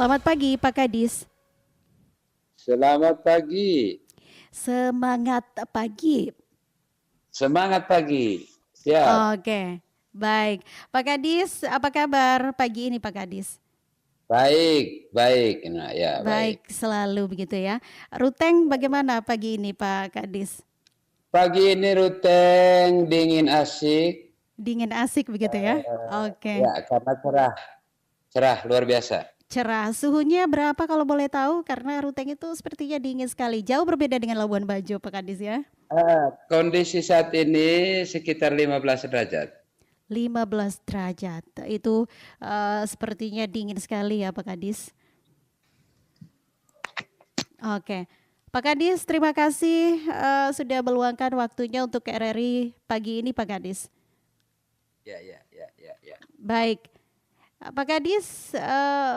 Selamat pagi, Pak Kadis. Selamat pagi. Semangat pagi. Semangat pagi. Siap. Oke, baik. Pak Kadis, apa kabar pagi ini, Pak Kadis? Baik, baik. Nah, ya, Baik, baik. selalu begitu ya. Ruteng bagaimana pagi ini, Pak Kadis? Pagi ini ruteng dingin asik. Dingin asik begitu ya? Oke. Ya, karena cerah. Cerah luar biasa. Cerah. Suhunya berapa kalau boleh tahu? Karena Ruteng itu sepertinya dingin sekali. Jauh berbeda dengan Labuan Bajo, Pak Kadis ya. Kondisi saat ini sekitar 15 derajat. 15 derajat. Itu sepertinya dingin sekali ya, Pak Kadis. Oke. Pak Kadis, terima kasih sudah meluangkan waktunya untuk RRI pagi ini, Pak Kadis. Ya, ya, ya, ya, ya. Baik. Pak Kadis,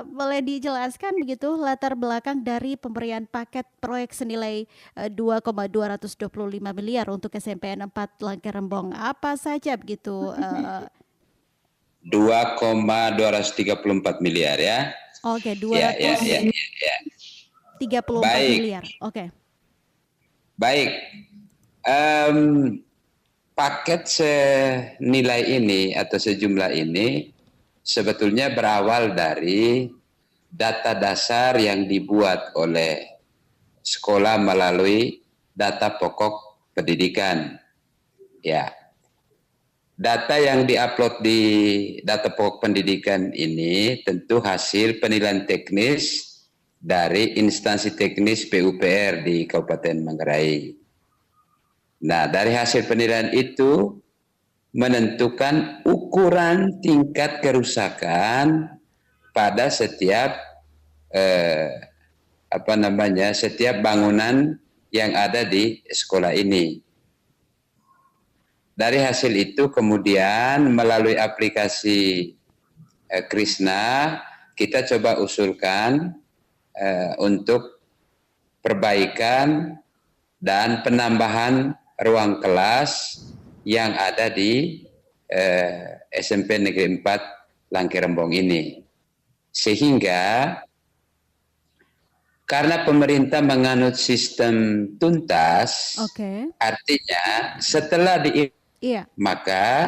boleh dijelaskan begitu latar belakang dari pemberian paket proyek senilai 2,225 miliar untuk SMPN 4 Langkerembong. Apa saja begitu? 2,234 miliar ya. Oke, Ya, ya, ya, ya, ya. 234 Baik, miliar. Oke. baik. Paket senilai ini atau sejumlah ini sebetulnya berawal dari data dasar yang dibuat oleh sekolah melalui data pokok pendidikan. Ya, data yang diupload di data pokok pendidikan ini tentu hasil penilaian teknis dari instansi teknis PUPR di Kabupaten Manggarai. Nah, dari hasil penilaian itu menentukan ukuran tingkat kerusakan pada setiap setiap bangunan yang ada di sekolah ini. Dari hasil itu kemudian melalui aplikasi Krisna kita coba usulkan untuk perbaikan dan penambahan ruang kelas yang ada di SMP Negeri 4 Langkerembong ini. Sehingga karena pemerintah menganut sistem tuntas, artinya setelah maka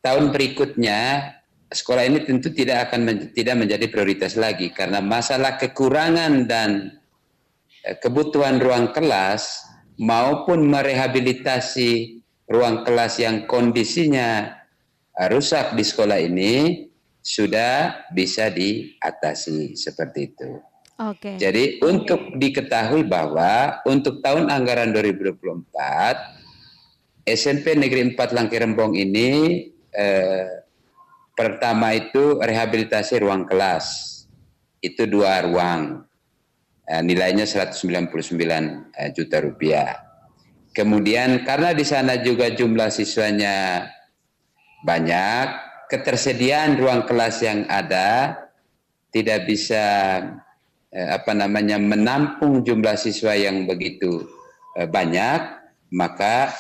tahun berikutnya sekolah ini tentu tidak menjadi prioritas lagi karena masalah kekurangan dan kebutuhan ruang kelas maupun merehabilitasi ruang kelas yang kondisinya rusak di sekolah ini sudah bisa diatasi seperti itu. Jadi untuk diketahui bahwa untuk tahun anggaran 2024 SMP Negeri 4 Langkerembong ini pertama itu rehabilitasi ruang kelas. Itu 2 ruang. Nilainya 199 juta rupiah. Kemudian karena di sana juga jumlah siswanya banyak, ketersediaan ruang kelas yang ada tidak bisa menampung jumlah siswa yang begitu banyak, maka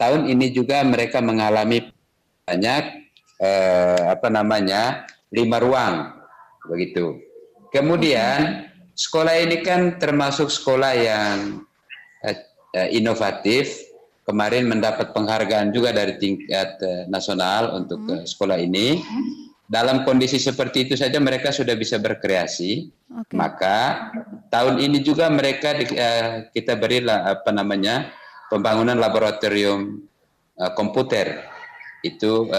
tahun ini juga mereka mengalami banyak 5 ruang begitu. Kemudian sekolah ini kan termasuk sekolah yang inovatif. Kemarin mendapat penghargaan juga dari tingkat nasional untuk sekolah ini. Dalam kondisi seperti itu saja mereka sudah bisa berkreasi. Maka tahun ini juga mereka kita berilah pembangunan laboratorium komputer. Itu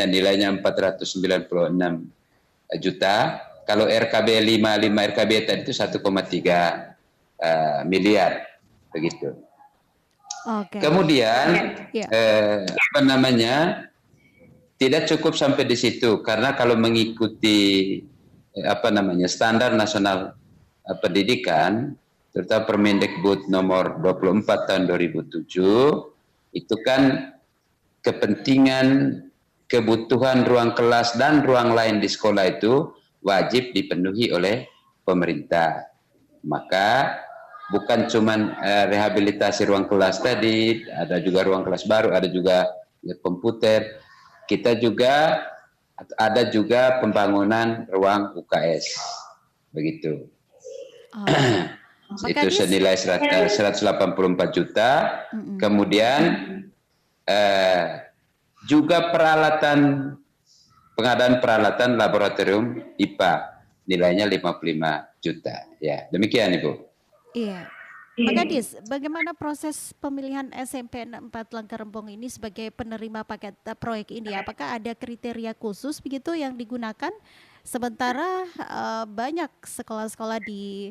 nilainya 496 juta. Kalau RKB 5 RKB tadi itu 1,3 miliar begitu. Kemudian tidak cukup sampai di situ karena kalau mengikuti standar nasional pendidikan terutama Permendikbud nomor 24 tahun 2007 itu kan kepentingan kebutuhan ruang kelas dan ruang lain di sekolah itu wajib dipenuhi oleh pemerintah. Maka bukan cuma rehabilitasi ruang kelas tadi, ada juga ruang kelas baru, ada juga komputer. Kita juga Ada juga pembangunan ruang UKS, begitu. Itu senilai 184 juta. Kemudian juga pengadaan peralatan laboratorium IPA nilainya 55 juta. Ya, demikian Ibu. Iya. Pak Kadis, bagaimana proses pemilihan SMP 4 Langkarembong ini sebagai penerima paket proyek ini? Apakah ada kriteria khusus begitu yang digunakan? Sementara banyak sekolah-sekolah di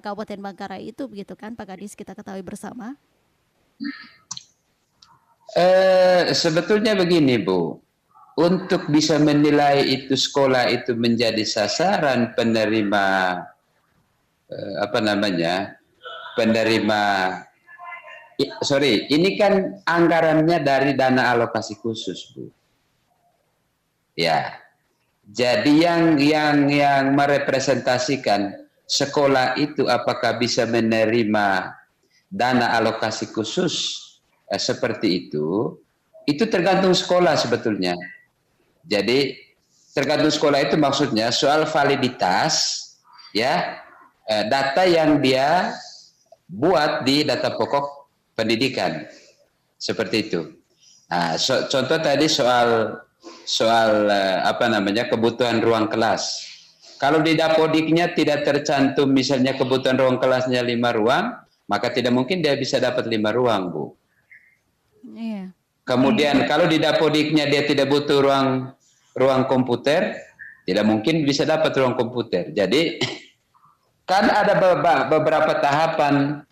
Kabupaten Bangkarai itu begitu kan Pak Kadis, kita ketahui bersama. Sebetulnya begini Bu, untuk bisa menilai itu sekolah itu menjadi sasaran penerima ini kan anggarannya dari dana alokasi khusus Bu. Ya, jadi yang merepresentasikan sekolah itu apakah bisa menerima dana alokasi khusus seperti itu tergantung sekolah sebetulnya. Jadi tergantung sekolah itu maksudnya soal validitas, ya, data yang dia buat di data pokok pendidikan, seperti itu. Nah, contoh tadi soal kebutuhan ruang kelas. Kalau di Dapodiknya tidak tercantum misalnya kebutuhan ruang kelasnya 5 ruang, maka tidak mungkin dia bisa dapat 5 ruang, Bu. Iya. Kemudian kalau di Dapodiknya dia tidak butuh ruang komputer, tidak mungkin bisa dapat ruang komputer. Jadi kan ada beberapa tahapan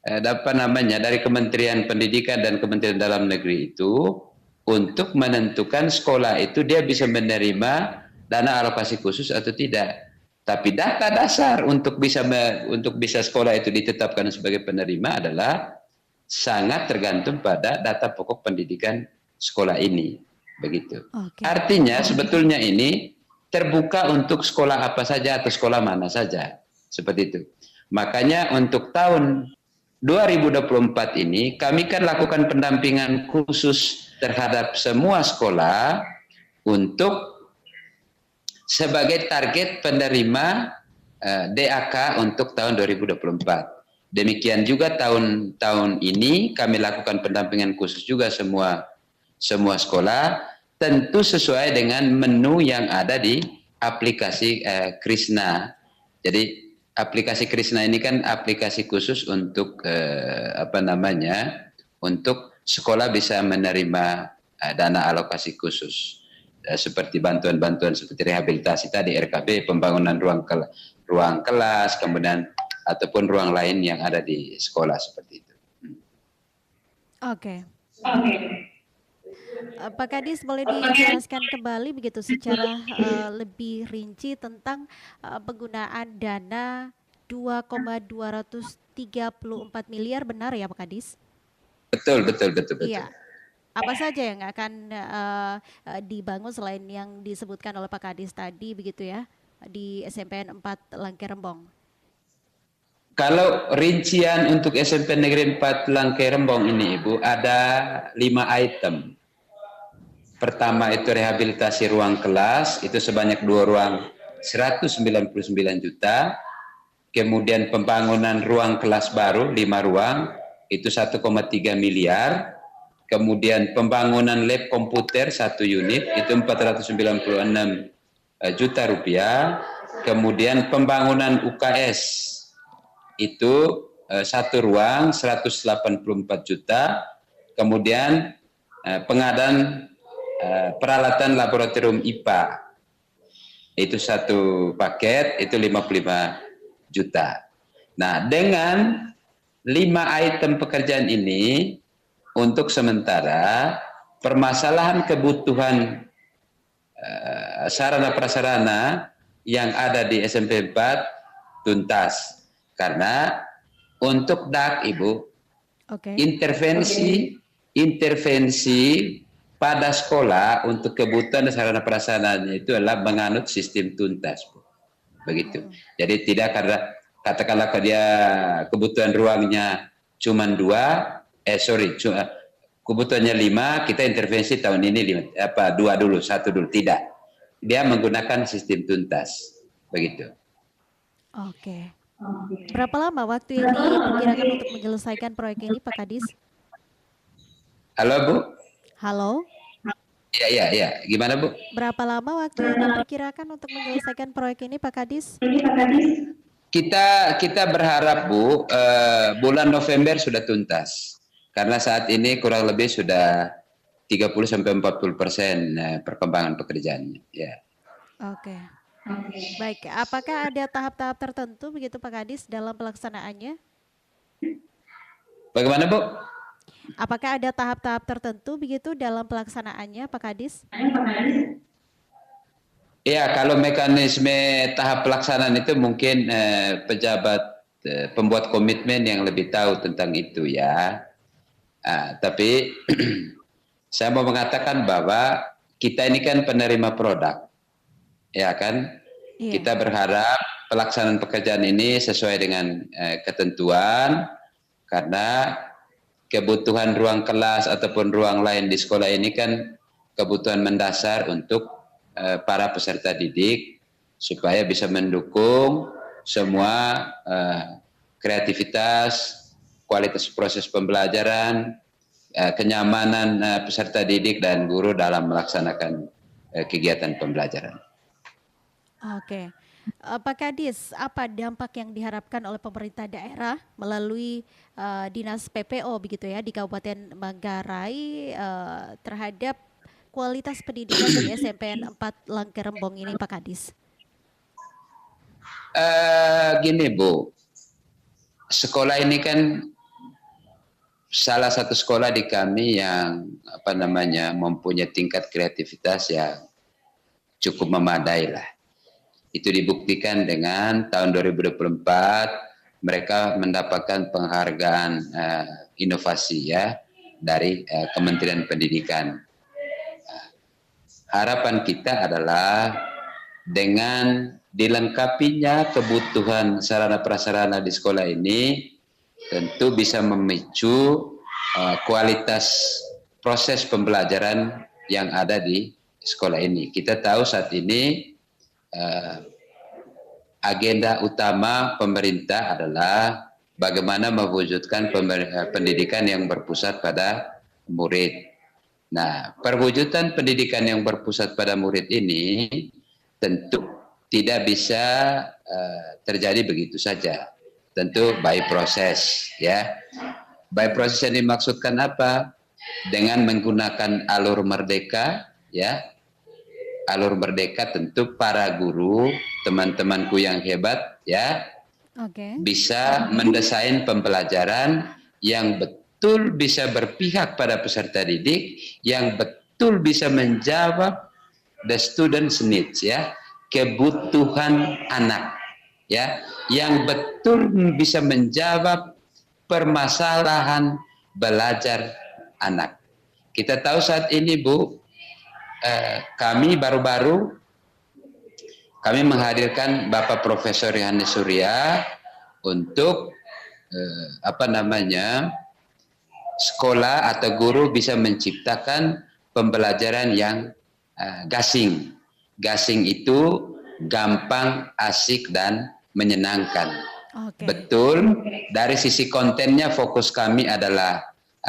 dari Kementerian Pendidikan dan Kementerian Dalam Negeri itu untuk menentukan sekolah itu dia bisa menerima dana alokasi khusus atau tidak. Tapi data dasar untuk bisa sekolah itu ditetapkan sebagai penerima adalah sangat tergantung pada data pokok pendidikan sekolah ini, begitu. Artinya sebetulnya ini terbuka untuk sekolah apa saja atau sekolah mana saja, seperti itu. Makanya untuk tahun 2024 ini kami kan lakukan pendampingan khusus terhadap semua sekolah untuk sebagai target penerima DAK untuk tahun 2024. Demikian juga tahun ini kami lakukan pendampingan khusus juga semua sekolah, tentu sesuai dengan menu yang ada di aplikasi Krisna. Jadi aplikasi Krisna ini kan aplikasi khusus untuk untuk sekolah bisa menerima dana alokasi khusus seperti bantuan-bantuan seperti rehabilitasi tadi RKB, pembangunan ruang kelas, kemudian ataupun ruang lain yang ada di sekolah seperti itu. Oke. Pak Kadis, boleh dijelaskan kembali begitu secara lebih rinci tentang penggunaan dana 2,234 miliar, benar ya Pak Kadis? Betul. Iya. Apa saja yang akan dibangun selain yang disebutkan oleh Pak Kadis tadi begitu ya di SMPN 4 Langkarembong? Kalau rincian untuk SMP Negeri 4 Langkarembong ini Ibu ada 5 item. Pertama itu rehabilitasi ruang kelas, itu sebanyak 2 ruang 199 juta. Kemudian pembangunan ruang kelas baru 5 ruang, itu 1,3 miliar. Kemudian pembangunan lab komputer 1 unit, itu 496 juta rupiah. Kemudian pembangunan UKS itu 1 ruang 184 juta. Kemudian pengadaan peralatan laboratorium IPA itu 1 paket itu 55 juta. Nah, dengan 5 item pekerjaan ini untuk sementara permasalahan kebutuhan sarana prasarana yang ada di SMP 4 tuntas. Karena untuk DAK Ibu, intervensi pada sekolah untuk kebutuhan sarana prasarana itu adalah menganut sistem tuntas, Bu. Begitu. Jadi tidak karena katakanlah dia kebutuhan ruangnya cuma 2, kebutuhannya 5, kita intervensi tahun ini 2 dulu, 1 dulu, tidak. dia menggunakan sistem tuntas, begitu. Oke. Berapa lama waktu yang diperkirakan untuk menyelesaikan proyek ini, Pak Kadis? Halo Bu? Halo? Ya. Gimana Bu? Berapa lama waktu yang diperkirakan untuk menyelesaikan proyek ini, Pak Kadis? Kita berharap Bu, bulan November sudah tuntas. Karena saat ini kurang lebih sudah 30-40% perkembangan pekerjaannya. Ya. Oke. Baik, apakah ada tahap-tahap tertentu begitu Pak Kadis dalam pelaksanaannya? Bagaimana Bu? Apakah ada tahap-tahap tertentu begitu dalam pelaksanaannya Pak Kadis? Ya, kalau mekanisme tahap pelaksanaan itu mungkin pejabat pembuat komitmen yang lebih tahu tentang itu ya. Tapi saya mau mengatakan bahwa kita ini kan penerima produk, ya kan? Iya. Kita berharap pelaksanaan pekerjaan ini sesuai dengan ketentuan, karena kebutuhan ruang kelas ataupun ruang lain di sekolah ini kan kebutuhan mendasar untuk para peserta didik supaya bisa mendukung semua kreativitas, kualitas proses pembelajaran, kenyamanan peserta didik dan guru dalam melaksanakan kegiatan pembelajaran. Oke. Pak Kadis, apa dampak yang diharapkan oleh pemerintah daerah melalui Dinas PPO begitu ya di Kabupaten Manggarai terhadap kualitas pendidikan di SMPN 4 Langkerembong ini Pak Kadis? Gini Bu, sekolah ini kan salah satu sekolah di kami yang mempunyai tingkat kreativitas yang cukup memadai lah. Itu dibuktikan dengan tahun 2024 mereka mendapatkan penghargaan inovasi ya dari Kementerian Pendidikan. Harapan kita adalah dengan dilengkapinya kebutuhan sarana prasarana di sekolah ini tentu bisa memicu kualitas proses pembelajaran yang ada di sekolah ini. Kita tahu saat ini agenda utama pemerintah adalah bagaimana mewujudkan pendidikan yang berpusat pada murid. Nah, perwujudan pendidikan yang berpusat pada murid ini tentu tidak bisa terjadi begitu saja. Tentu by proses, ya. By proses yang dimaksudkan apa? Dengan menggunakan alur merdeka, ya. Alur merdeka tentu para guru, teman-temanku yang hebat, ya, bisa mendesain pembelajaran yang betul bisa berpihak pada peserta didik, yang betul bisa menjawab the student's needs, ya, kebutuhan anak, ya, yang betul bisa menjawab permasalahan belajar anak. Kita tahu saat ini Bu, kami baru-baru menghadirkan Bapak Profesor Yohanes Surya untuk sekolah atau guru bisa menciptakan pembelajaran yang gasing. Gasing itu gampang, asik dan menyenangkan. Betul, dari sisi kontennya fokus kami adalah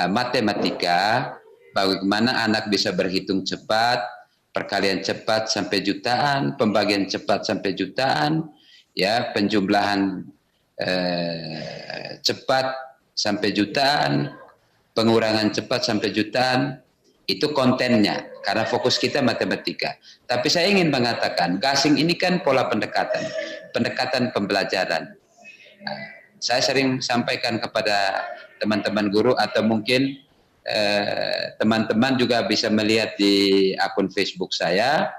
matematika. Bagaimana anak bisa berhitung cepat, perkalian cepat sampai jutaan, pembagian cepat sampai jutaan, ya, penjumlahan cepat sampai jutaan, pengurangan cepat sampai jutaan, itu kontennya, karena fokus kita matematika. Tapi saya ingin mengatakan, gasing ini kan pola pendekatan pembelajaran. Nah, saya sering sampaikan kepada teman-teman guru atau mungkin teman-teman juga bisa melihat di akun Facebook saya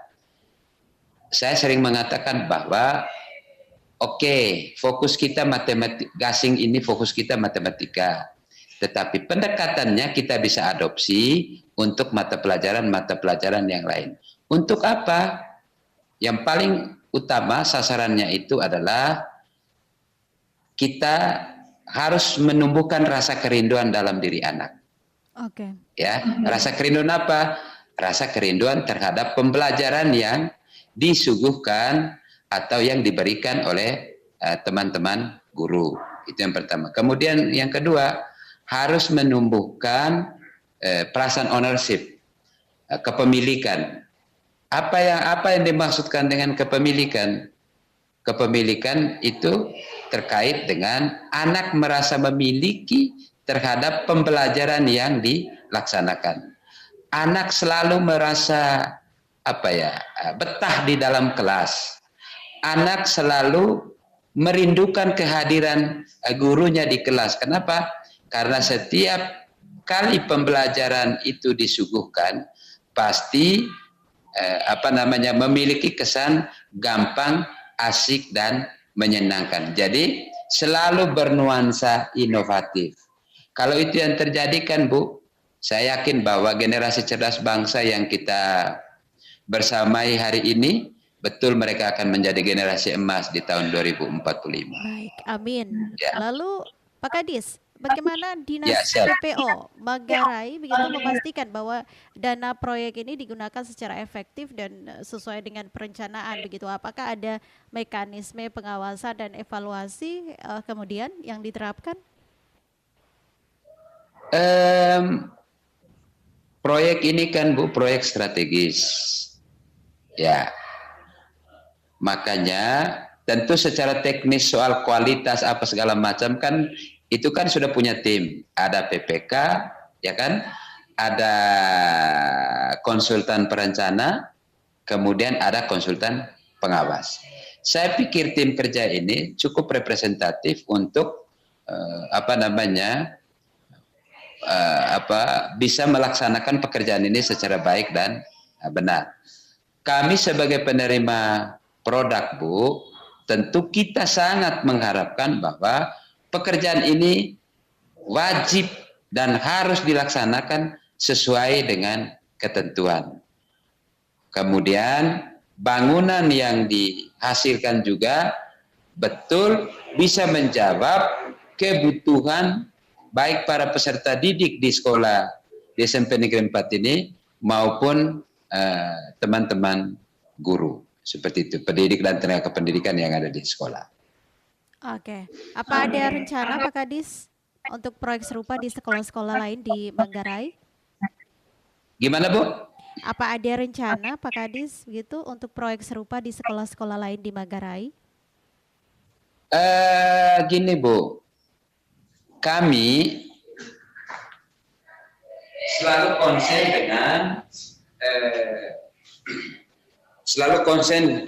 sering mengatakan bahwa fokus kita gasing ini fokus kita matematika, tetapi pendekatannya kita bisa adopsi untuk mata pelajaran yang lain. Untuk apa? Yang paling utama sasarannya itu adalah kita harus menumbuhkan rasa kerinduan dalam diri anak. Ya, rasa kerinduan apa? Rasa kerinduan terhadap pembelajaran yang disuguhkan atau yang diberikan oleh teman-teman guru. Itu yang pertama. Kemudian yang kedua, harus menumbuhkan perasaan ownership, kepemilikan. Apa yang dimaksudkan dengan kepemilikan? Kepemilikan itu terkait dengan anak merasa memiliki terhadap pembelajaran yang dilaksanakan. Anak selalu merasa betah di dalam kelas. Anak selalu merindukan kehadiran gurunya di kelas. Kenapa? Karena setiap kali pembelajaran itu disuguhkan, pasti memiliki kesan gampang, asik dan menyenangkan. Jadi selalu bernuansa inovatif. Kalau itu yang terjadi kan Bu, saya yakin bahwa generasi cerdas bangsa yang kita bersamai hari ini, betul mereka akan menjadi generasi emas di tahun 2045. Baik, amin. Ya. Lalu Pak Kadis, bagaimana Dinas Ya, PPO Manggarai begitu memastikan bahwa dana proyek ini digunakan secara efektif dan sesuai dengan perencanaan begitu? Apakah ada mekanisme pengawasan dan evaluasi kemudian yang diterapkan? Proyek ini kan Bu, proyek strategis. Ya. Makanya tentu secara teknis soal kualitas apa segala macam kan itu kan sudah punya tim. Ada PPK, ya kan? Ada konsultan perencana, kemudian ada konsultan pengawas. Saya pikir tim kerja ini cukup representatif untuk bisa melaksanakan pekerjaan ini secara baik dan benar. Kami sebagai penerima produk Bu, tentu kita sangat mengharapkan bahwa pekerjaan ini wajib dan harus dilaksanakan sesuai dengan ketentuan. Kemudian bangunan yang dihasilkan juga betul bisa menjawab kebutuhan baik para peserta didik di sekolah di SMP Negeri 4 ini maupun teman-teman guru. Seperti itu, pendidik dan tenaga pendidikan yang ada di sekolah. Oke, apa ada rencana Pak Kadis untuk proyek serupa di sekolah-sekolah lain di Manggarai? Gimana Bu? Apa ada rencana Pak Kadis gitu untuk proyek serupa di sekolah-sekolah lain di Manggarai? Gini Bu, kami selalu konsen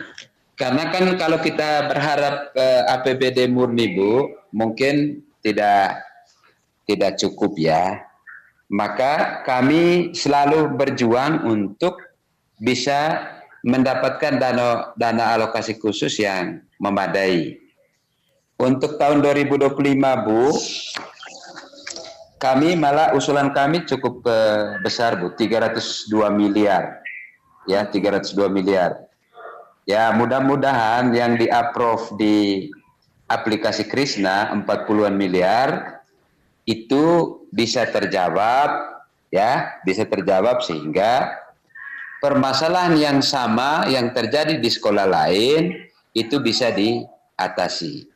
karena kan kalau kita berharap APBD murni Bu, mungkin tidak cukup ya. Maka kami selalu berjuang untuk bisa mendapatkan dana alokasi khusus yang memadai. Untuk tahun 2025 Bu, kami malah usulan kami cukup besar Bu, 302 miliar. Ya, 302 miliar. Ya, mudah-mudahan yang di-approve di aplikasi Krisna 40-an miliar itu bisa terjawab ya, bisa terjawab sehingga permasalahan yang sama yang terjadi di sekolah lain itu bisa diatasi.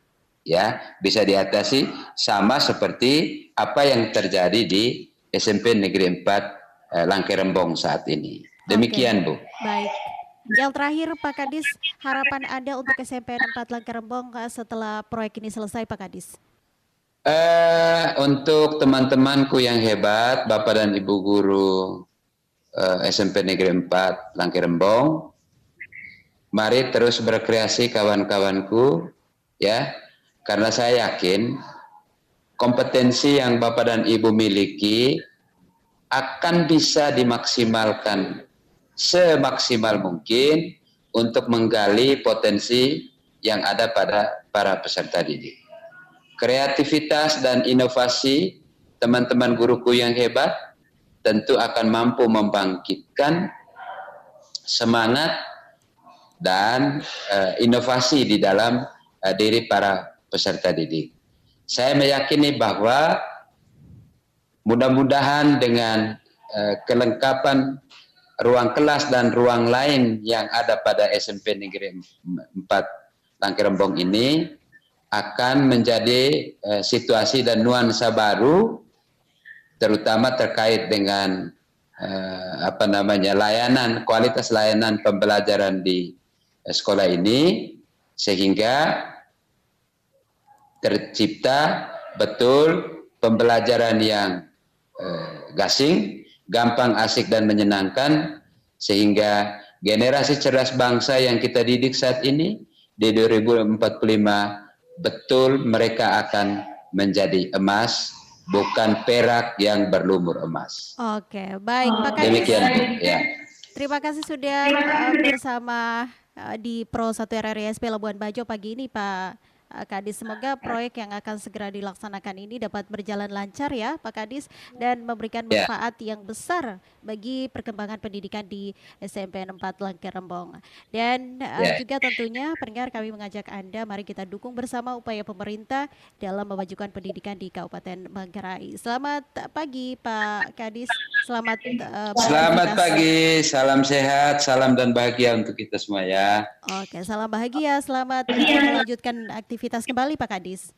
Ya, bisa diatasi sama seperti apa yang terjadi di SMP Negeri 4 Langkerembong saat ini. Demikian Bu. Baik. Yang terakhir Pak Kadis, harapan Anda untuk SMP 4 Langkerembong setelah proyek ini selesai Pak Kadis? Untuk teman-temanku yang hebat, Bapak dan Ibu guru SMP Negeri 4 Langkerembong, mari terus berkreasi kawan-kawanku ya, karena saya yakin kompetensi yang Bapak dan Ibu miliki akan bisa dimaksimalkan semaksimal mungkin untuk menggali potensi yang ada pada para peserta didik. Kreativitas dan inovasi teman-teman guruku yang hebat tentu akan mampu membangkitkan semangat dan inovasi di dalam diri para peserta didik. Saya meyakini bahwa mudah-mudahan dengan kelengkapan ruang kelas dan ruang lain yang ada pada SMP Negeri 4 Langkerembong ini akan menjadi situasi dan nuansa baru, terutama terkait dengan kualitas layanan pembelajaran di sekolah ini, sehingga tercipta betul pembelajaran yang gasing, gampang, asik, dan menyenangkan, sehingga generasi cerdas bangsa yang kita didik saat ini di 2045 betul mereka akan menjadi emas, bukan perak yang berlumur emas. Oke, baik Pak Kadis. Demikian, Bu. Ya. Terima kasih sudah bersama di Pro 1 RRISP Labuan Bajo pagi ini Pak Kadis. Semoga proyek yang akan segera dilaksanakan ini dapat berjalan lancar ya Pak Kadis, dan memberikan manfaat yang besar bagi perkembangan pendidikan di SMP 4 Langkerembong. Dan juga tentunya pendengar, kami mengajak Anda, mari kita dukung bersama upaya pemerintah dalam memajukan pendidikan di Kabupaten Manggarai. Selamat pagi Pak Kadis, selamat pagi, salam sehat, salam dan bahagia untuk kita semua ya. Oke, salam bahagia, selamat melanjutkan aktivitas kembali Pak Kadis.